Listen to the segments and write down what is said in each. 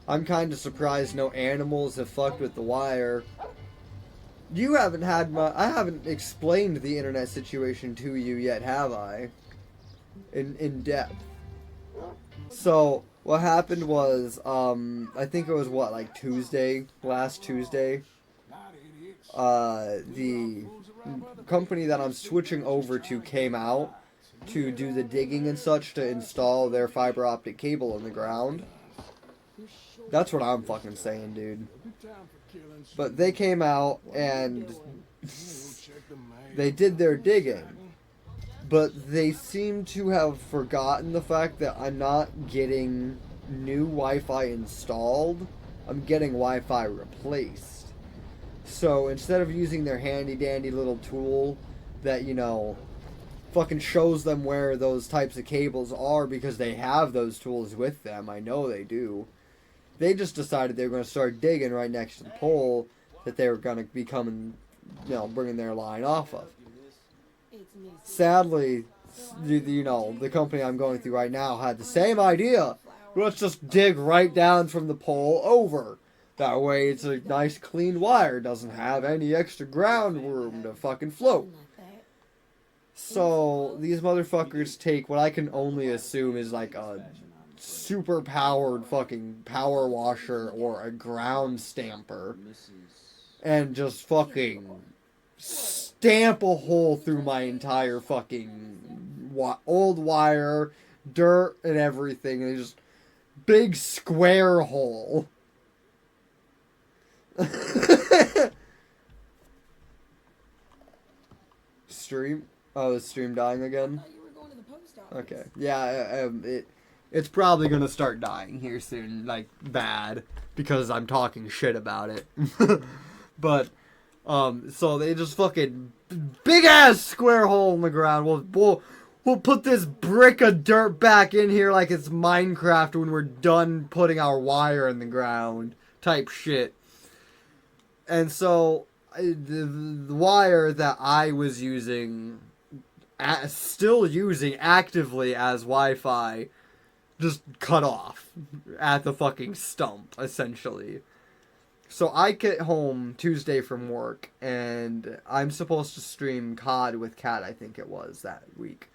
I'm kind of surprised no animals have fucked with the wire. You haven't had I haven't explained the internet situation to you yet, have I? In depth. So, what happened was, I think it was what, like Tuesday? Last Tuesday? The company that I'm switching over to came out to do the digging and such to install their fiber optic cable in the ground. That's what I'm fucking saying, dude. But they came out and they did their digging. But they seem to have forgotten the fact that I'm not getting new Wi-Fi installed. I'm getting Wi-Fi replaced. So instead of using their handy dandy little tool that, you know, fucking shows them where those types of cables are because they have those tools with them, I know they do. They just decided they were going to start digging right next to the pole that they were going to be coming, you know, bringing their line off of. Sadly, you know, the company I'm going through right now had the same idea. Let's just dig right down from the pole over. That way it's a nice clean wire. Doesn't have any extra ground room to fucking float. So, these motherfuckers take what I can only assume is like a super powered fucking power washer or a ground stamper and just fucking stamp a hole through my entire fucking old wire, dirt and everything, and just big square hole. Stream? Oh, is stream dying again? Okay. Yeah, it's probably gonna start dying here soon, like, bad, because I'm talking shit about it. But, so they just fucking big-ass square hole in the ground. We'll put this brick of dirt back in here like it's Minecraft when we're done putting our wire in the ground, type shit. And so, the wire that I was using, still using actively as Wi-Fi, just cut off at the fucking stump, essentially. So I get home Tuesday from work, and I'm supposed to stream COD with Kat, I think it was, that week.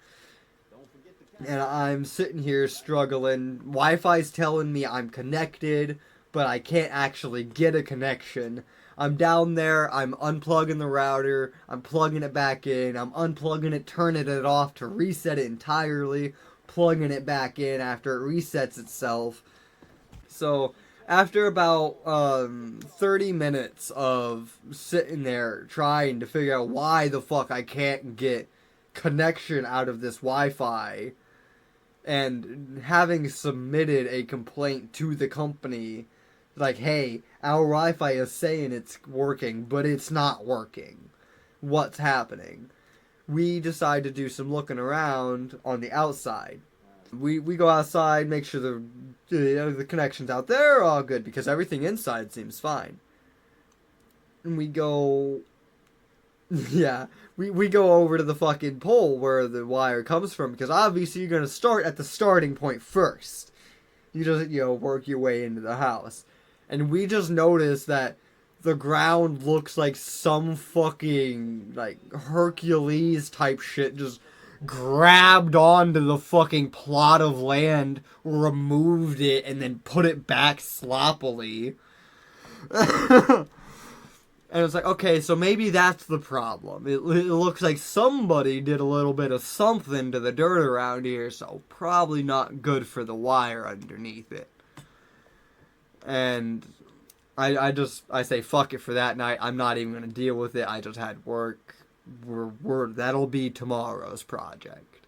And I'm sitting here struggling. Wi-Fi's telling me I'm connected, but I can't actually get a connection. I'm down there, I'm unplugging the router, I'm plugging it back in, I'm unplugging it, turning it off to reset it entirely, plugging it back in after it resets itself. So, after about 30 minutes of sitting there trying to figure out why the fuck I can't get connection out of this Wi-Fi, and having submitted a complaint to the company, like, hey, our Wi-Fi is saying it's working, but it's not working. What's happening? We decide to do some looking around on the outside. We go outside, make sure the connections out there are all good, because everything inside seems fine. And we go... Yeah, we go over to the fucking pole where the wire comes from, because obviously you're going to start at the starting point first. You just, work your way into the house. And we just noticed that the ground looks like some fucking, like, Hercules type shit just grabbed onto the fucking plot of land, removed it, and then put it back sloppily. And it's like, okay, so maybe that's the problem. It looks like somebody did a little bit of something to the dirt around here, so probably not good for the wire underneath it. And I say fuck it for that night. I'm not even going to deal with it. I just had work. That'll be tomorrow's project.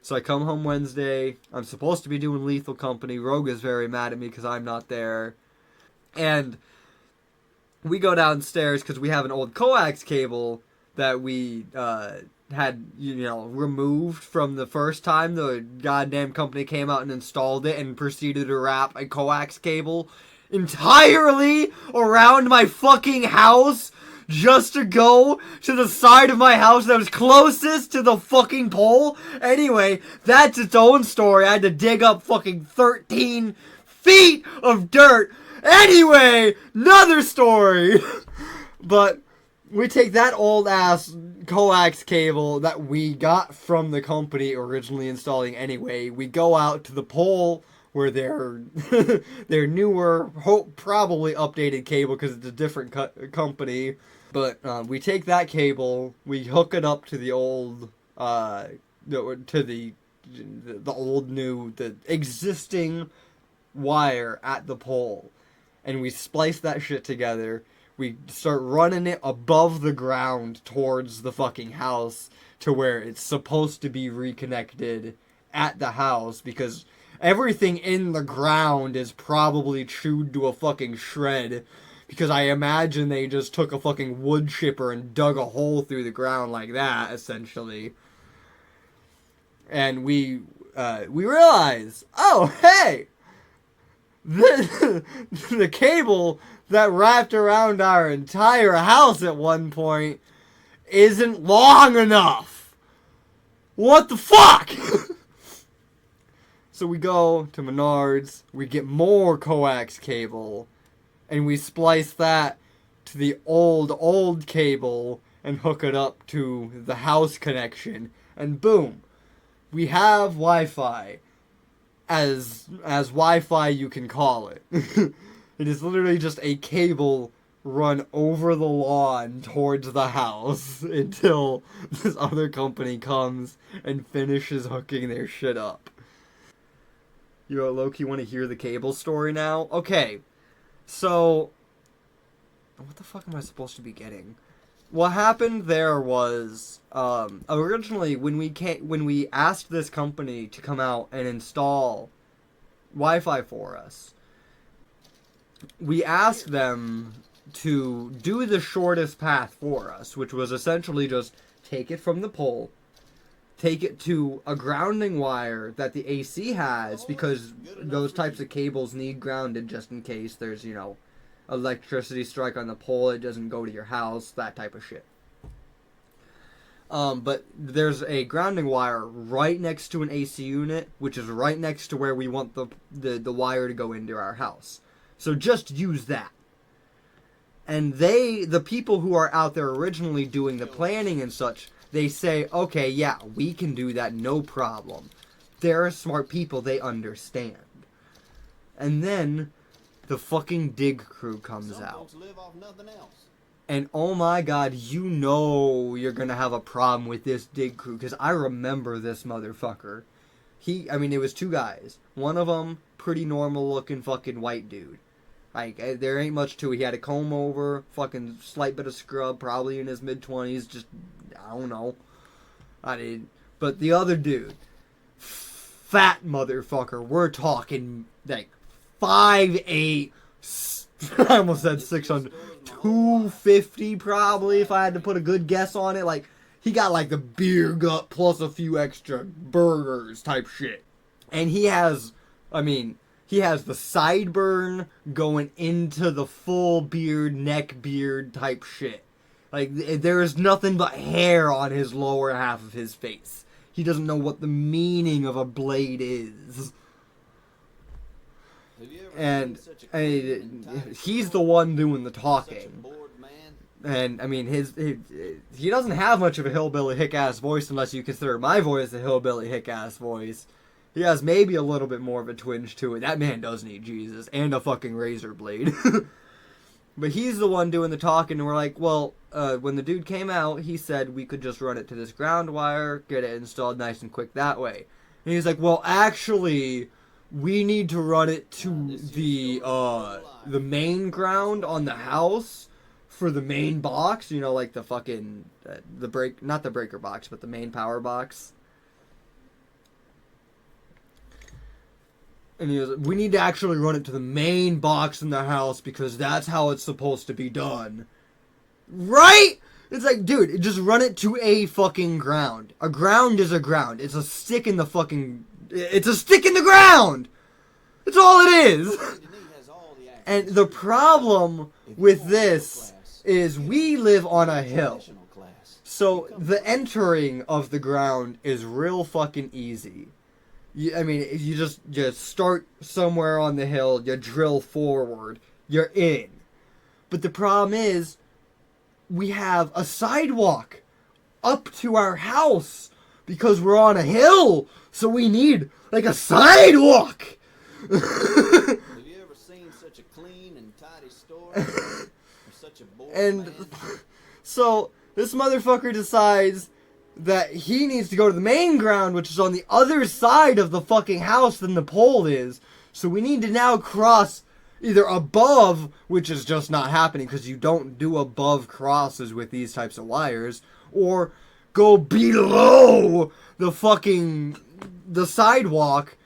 So I come home Wednesday. I'm supposed to be doing Lethal Company. Rogue is very mad at me because I'm not there. And we go downstairs because we have an old coax cable that we had, removed from the first time the goddamn company came out and installed it and proceeded to wrap a coax cable entirely around my fucking house just to go to the side of my house that was closest to the fucking pole. Anyway, that's its own story. I had to dig up fucking 13 feet of dirt. Anyway, another story. But we take that old ass coax cable that we got from the company originally installing anyway. We go out to the pole where their newer, probably updated cable because it's a different company. But we take that cable, we hook it up to the old, the existing wire at the pole, and we splice that shit together. We start running it above the ground towards the fucking house to where it's supposed to be reconnected at the house, because everything in the ground is probably chewed to a fucking shred, because I imagine they just took a fucking wood chipper and dug a hole through the ground like that, essentially. And we realize, oh, hey! The cable that wrapped around our entire house at one point isn't long enough. What the fuck? So we go to Menards, we get more coax cable, and we splice that to the old cable and hook it up to the house connection, and boom, we have Wi-Fi. As Wi-Fi you can call it. It is literally just a cable run over the lawn towards the house until this other company comes and finishes hooking their shit up. You low-key want to hear the cable story now? Okay, so what the fuck am I supposed to be getting? What happened there was, originally when we asked this company to come out and install Wi-Fi for us, we asked them to do the shortest path for us, which was essentially just take it from the pole, take it to a grounding wire that the AC has, because those types of cables need grounded just in case there's, electricity strike on the pole, it doesn't go to your house, that type of shit. But there's a grounding wire right next to an AC unit, which is right next to where we want the wire to go into our house. So just use that. And the people who are out there originally doing the planning and such, they say, okay, yeah, we can do that, no problem. They're smart people, they understand. And then the fucking dig crew comes out. And oh my god, you're gonna have a problem with this dig crew, because I remember this motherfucker. It was two guys. One of them, pretty normal looking fucking white dude. Like, there ain't much to it. He had a comb over, fucking slight bit of scrub, probably in his mid-20s, just, I don't know. But the other dude, fat motherfucker, we're talking, like, 5'8", I almost said 600, 250 probably, if I had to put a good guess on it. Like, he got like the beer gut plus a few extra burgers type shit. And he has the sideburn going into the full beard, neck beard type shit. Like, there is nothing but hair on his lower half of his face. He doesn't know what the meaning of a blade is. And he's the one doing the talking. And he doesn't have much of a hillbilly hick-ass voice, unless you consider my voice a hillbilly hick-ass voice. He has maybe a little bit more of a twinge to it. That man does need Jesus and a fucking razor blade. But he's the one doing the talking, and we're like, well, when the dude came out, he said we could just run it to this ground wire, get it installed nice and quick that way. And he's like, well, actually, we need to run it to the main ground on the house for the main box, like the fucking, not the breaker box, but the main power box. And he was, we need to actually run it to the main box in the house because that's how it's supposed to be done. Right? It's like, dude, just run it to a fucking ground. A ground is a ground. It's a stick in the fucking... It's a stick in the ground! That's all it is! And the problem with this is we live on a hill. So the entering of the ground is real fucking easy. You just start somewhere on the hill, you drill forward, you're in. But the problem is, we have a sidewalk up to our house because we're on a hill, so we need like a sidewalk. Have you ever seen such a clean and tidy store? Or such a boring And man? so this motherfucker decides that he needs to go to the main ground, which is on the other side of the fucking house than the pole is. So we need to now cross either above, which is just not happening because you don't do above crosses with these types of wires, or go below the sidewalk,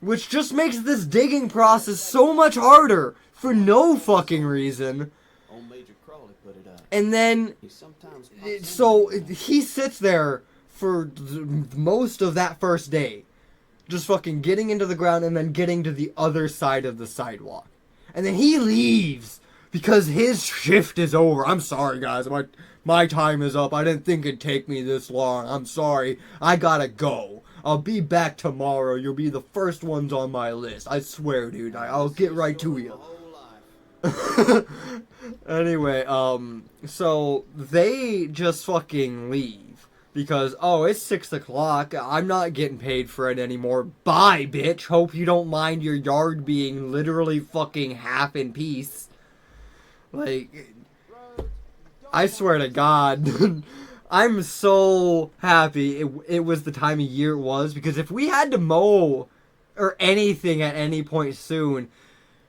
which just makes this digging process so much harder for no fucking reason. Old Major Crawley put it up. And then, He sometimes pops so in. he sits there for most of that first day, just fucking getting into the ground and then getting to the other side of the sidewalk. And then he leaves because his shift is over. I'm sorry, guys. My time is up. I didn't think it'd take me this long. I'm sorry. I gotta go. I'll be back tomorrow. You'll be the first ones on my list. I swear, dude. I'll get right to you. My whole life. Anyway, so they just fucking leave because, oh, it's 6 o'clock. I'm not getting paid for it anymore. Bye, bitch. Hope you don't mind your yard being literally fucking half in piece. Like, I swear to God, I'm so happy it was the time of year it was, because if we had to mow or anything at any point soon,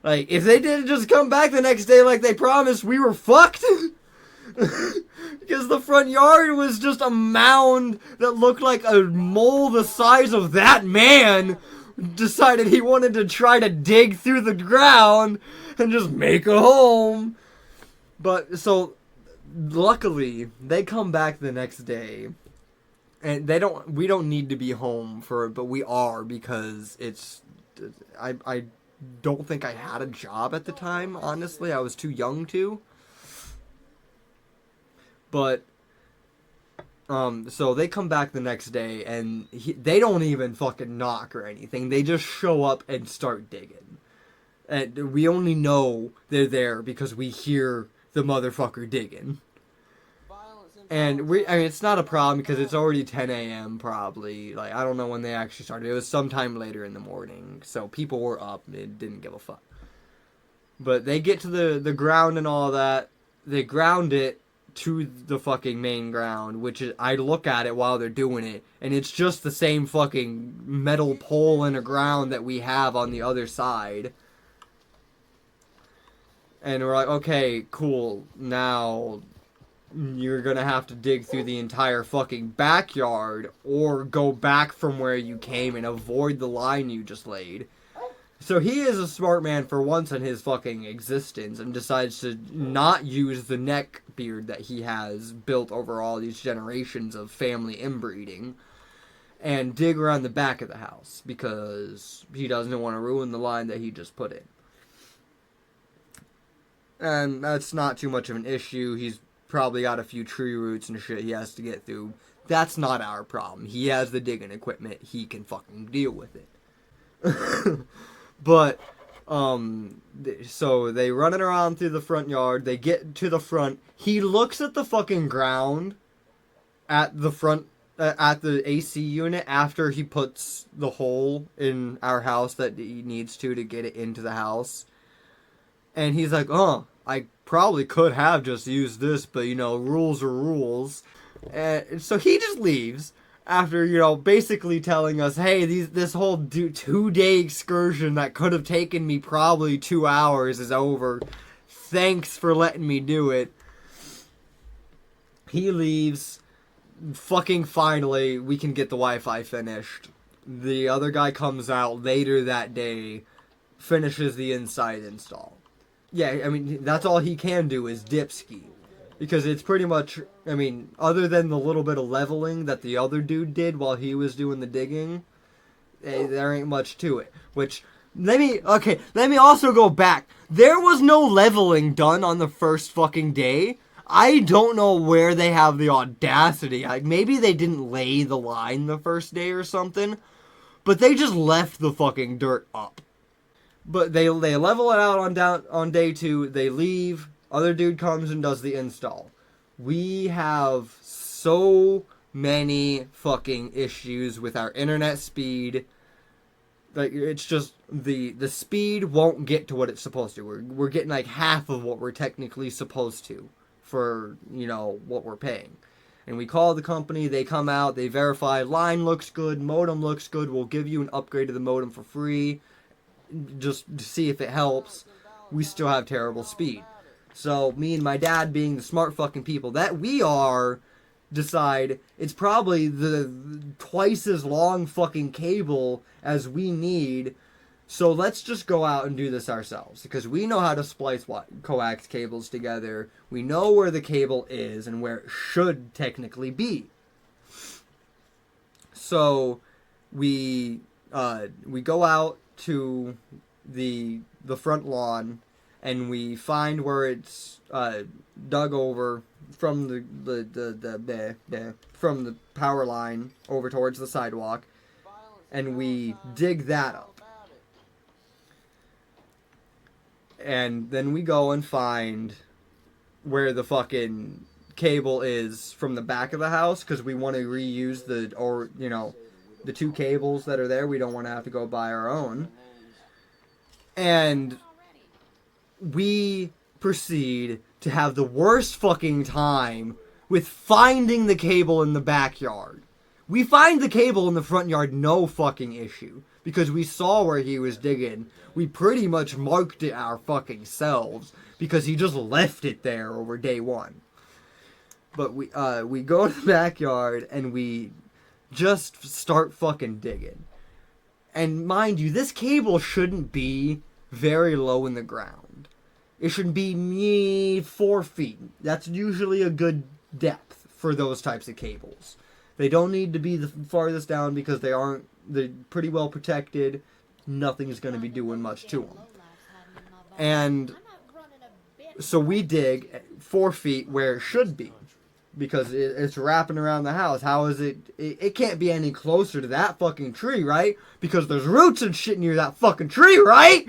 like, if they didn't just come back the next day like they promised, we were fucked. Because the front yard was just a mound that looked like a mole the size of that man decided he wanted to try to dig through the ground and just make a home. But, so, luckily, they come back the next day. And we don't need to be home for it, but we are, because I don't think I had a job at the time, honestly. I was too young to. But, so they come back the next day, and they don't even fucking knock or anything. They just show up and start digging. And we only know they're there because we hear the motherfucker digging. And it's not a problem because it's already 10 a.m. probably. Like, I don't know when they actually started. It was sometime later in the morning. So people were up. They didn't give a fuck. But they get to the ground and all that. They ground it to the fucking main ground, which is, I look at it while they're doing it, and it's just the same fucking metal pole in the ground that we have on the other side. And we're like, okay, cool, now you're gonna have to dig through the entire fucking backyard or go back from where you came and avoid the line you just laid. So he is a smart man for once in his fucking existence and decides to not use the neck beard that he has built over all these generations of family inbreeding and dig around the back of the house because he doesn't want to ruin the line that he just put in. And that's not too much of an issue. He's probably got a few tree roots and shit he has to get through. That's not our problem. He has the digging equipment. He can fucking deal with it. But, so they run it around through the front yard. They get to the front. He looks at the fucking ground at the front, at the AC unit after he puts the hole in our house that he needs to get it into the house. And he's like, oh, I probably could have just used this, but, rules are rules. And so he just leaves after, basically telling us, hey, this whole 2-day excursion that could have taken me probably 2 hours is over. Thanks for letting me do it. He leaves. Fucking finally, we can get the Wi-Fi finished. The other guy comes out later that day, finishes the inside install. Yeah, that's all he can do is dipski. Because it's pretty much, other than the little bit of leveling that the other dude did while he was doing the digging, there ain't much to it. Which, let me also go back. There was no leveling done on the first fucking day. I don't know where they have the audacity. Like, maybe they didn't lay the line the first day or something. But they just left the fucking dirt up. But they level it out on day 2. They leave. Other dude comes and does the install. We have so many fucking issues with our internet speed. Like, it's just the speed won't get to what it's supposed to. We're getting like half of what we're technically supposed to for, what we're paying. And we call the company, they come out, they verify, line looks good, modem looks good, we'll give you an upgrade to the modem for free, just to see if it helps. We still have terrible speed. So me and my dad, being the smart fucking people that we are, decide it's probably the twice as long fucking cable as we need. So let's just go out and do this ourselves, because we know how to splice coax cables together. We know where the cable is and where it should technically be. So we go out to the front lawn, and we find where it's dug over from from the power line over towards the sidewalk, and we dig that up. And then we go and find where the fucking cable is from the back of the house, because we want to reuse the 2 cables that are there. We don't want to have to go buy our own. And we proceed to have the worst fucking time with finding the cable in the backyard. We find the cable in the front yard, no fucking issue, because we saw where he was digging. We pretty much marked it our fucking selves, because he just left it there over day 1. But we go to the backyard, and we just start fucking digging. And mind you, this cable shouldn't be very low in the ground. It should be 4 feet. That's usually a good depth for those types of cables. They don't need to be the farthest down, because they're pretty well protected. Nothing's going to be doing much to them. And so we dig 4 feet where it should be, because it's wrapping around the house. How is it? It can't be any closer to that fucking tree, right? Because there's roots and shit near that fucking tree, right?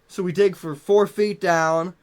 So we dig for 4 feet down,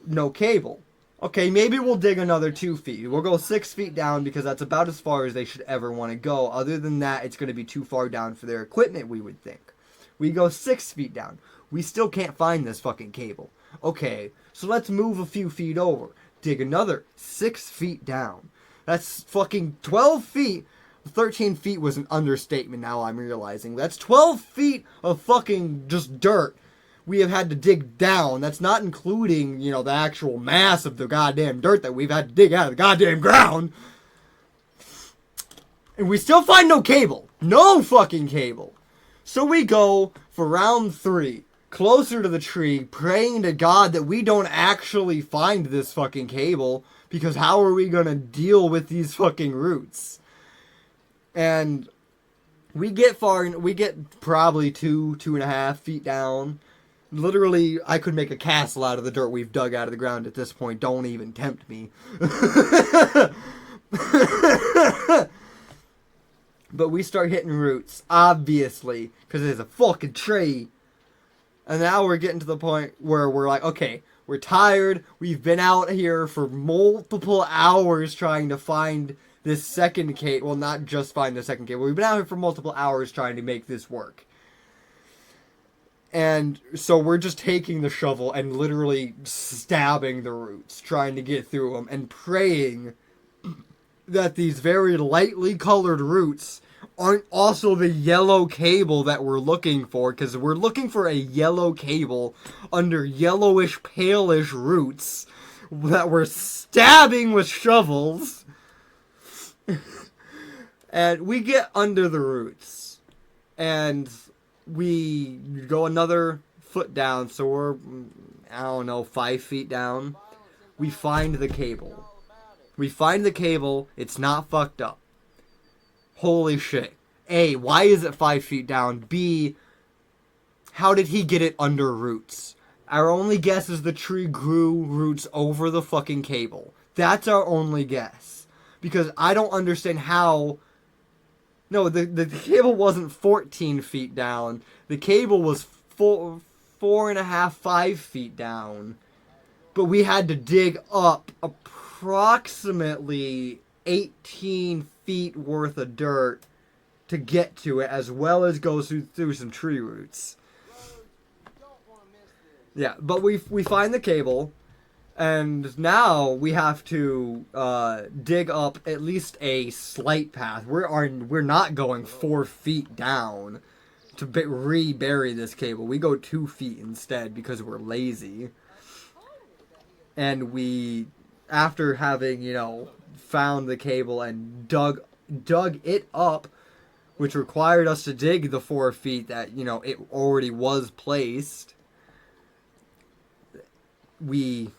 no cable. Okay, maybe we'll dig another 2 feet. We'll go 6 feet down, because that's about as far as they should ever want to go. Other than that, it's going to be too far down for their equipment, we would think. We go 6 feet down. We still can't find this fucking cable. Okay, so let's move a few feet over. Dig another 6 feet down. That's fucking 12 feet. 13 feet was an understatement, now I'm realizing. That's 12 feet of fucking just dirt we have had to dig down. That's not including, the actual mass of the goddamn dirt that we've had to dig out of the goddamn ground. And we still find no cable. No fucking cable. So we go for round 3, closer to the tree, praying to God that we don't actually find this fucking cable, because how are we gonna deal with these fucking roots? And we get probably 2.5 feet down. Literally, I could make a castle out of the dirt we've dug out of the ground at this point. Don't even tempt me. But we start hitting roots, obviously, because there's a fucking tree. And now we're getting to the point where we're like, okay, we're tired. We've been out here for multiple hours trying to find this second cable. Well, not just find the second cable. We've been out here for multiple hours trying to make this work. And so we're just taking the shovel and literally stabbing the roots, trying to get through them, and praying that these very lightly colored roots aren't also the yellow cable that we're looking for, because we're looking for a yellow cable under yellowish, palish roots that we're stabbing with shovels. And we get under the roots, and we go another foot down, so we're, 5 feet down. We find the cable. It's not fucked up. Holy shit. A, why is it 5 feet down? B, how did he get it under roots? Our only guess is the tree grew roots over the fucking cable. That's our only guess. Because I don't understand how No, the cable wasn't 14 feet down. The cable was 4.5, 5 feet down. But we had to dig up approximately 18 feet worth of dirt to get to it, as well as go through some tree roots. Yeah, but we find the cable, and now we have to dig up at least a slight path. We're not going 4 feet down to rebury this cable. We go 2 feet instead because we're lazy. And we, after having, found the cable and dug it up, which required us to dig the 4 feet that, it already was placed, we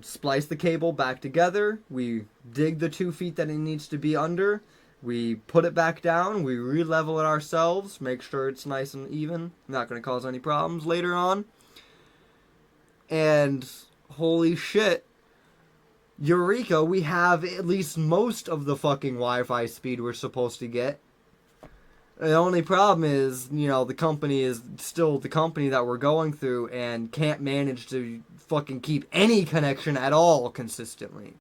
splice the cable back together, we dig the 2 feet that it needs to be under, we put it back down, we re-level it ourselves, make sure it's nice and even, not going to cause any problems later on, and holy shit, Eureka, we have at least most of the fucking Wi-Fi speed we're supposed to get. The only problem is, the company is still the company that we're going through and can't manage to fucking keep any connection at all consistently.